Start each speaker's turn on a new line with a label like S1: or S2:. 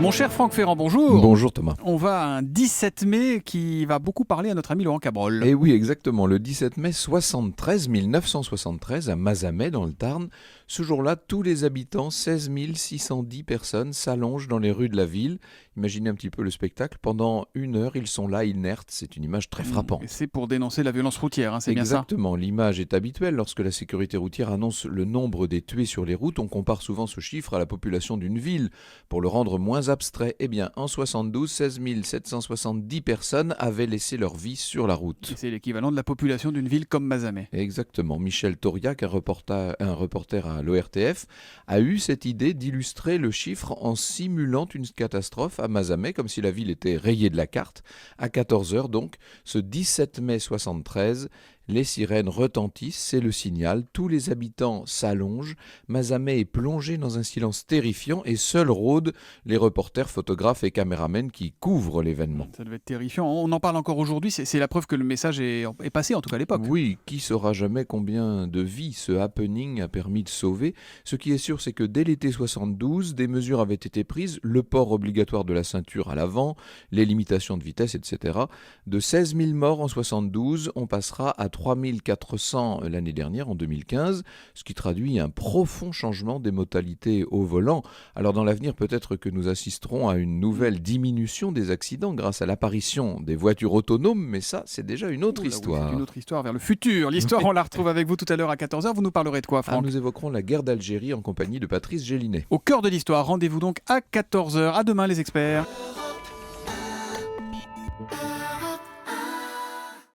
S1: Mon cher Franck Ferrand, bonjour.
S2: Bonjour Thomas.
S1: On va à un 17 mai qui va beaucoup parler à notre ami Laurent Cabrol.
S2: Et oui, exactement, le 17 mai 1973, à Mazamet dans le Tarn. Ce jour-là, tous les habitants, 16 610 personnes, s'allongent dans les rues de la ville. Imaginez un petit peu le spectacle. Pendant 1 heure, ils sont là, inertes. C'est une image très frappante.
S1: Et c'est pour dénoncer la violence routière, c'est bien ça?
S2: Exactement, l'image est habituelle. Lorsque la sécurité routière annonce le nombre des tués sur les routes, on compare souvent ce chiffre à la population d'une ville pour le rendre moins abstrait. Eh bien, en 72, 16 770 personnes avaient laissé leur vie sur la route.
S1: Et c'est l'équivalent de la population d'une ville comme Mazamet.
S2: Exactement. Michel Tauriac, un reporter à l'ORTF, a eu cette idée d'illustrer le chiffre en simulant une catastrophe à Mazamet, comme si la ville était rayée de la carte. À 14h donc, ce 17 mai 73, les sirènes retentissent, c'est le signal, tous les habitants s'allongent, Mazamet est plongé dans un silence terrifiant et seuls rôdent les reporters, photographes et caméramens qui couvrent l'événement.
S1: Ça devait être terrifiant. On en parle encore aujourd'hui, c'est la preuve que le message est passé, en tout cas à l'époque.
S2: Oui, qui saura jamais combien de vies ce happening a permis de sauver. Ce qui est sûr, c'est que dès l'été 72, des mesures avaient été prises, le port obligatoire de la ceinture à l'avant, les limitations de vitesse, etc. De 16 000 morts en 72, on passera à 3 400 l'année dernière, en 2015, ce qui traduit un profond changement des modalités au volant. Alors dans l'avenir, peut-être que nous assisterons à une nouvelle diminution des accidents grâce à l'apparition des voitures autonomes, mais ça, c'est déjà une autre histoire.
S1: Oui, c'est une autre histoire vers le futur. L'histoire, on la retrouve avec vous tout à l'heure à 14h. Vous nous parlerez de quoi, Franck?
S2: Nous évoquerons la guerre d'Algérie en compagnie de Patrice Gélinet.
S1: Au cœur de l'histoire, rendez-vous donc à 14h. À demain les experts.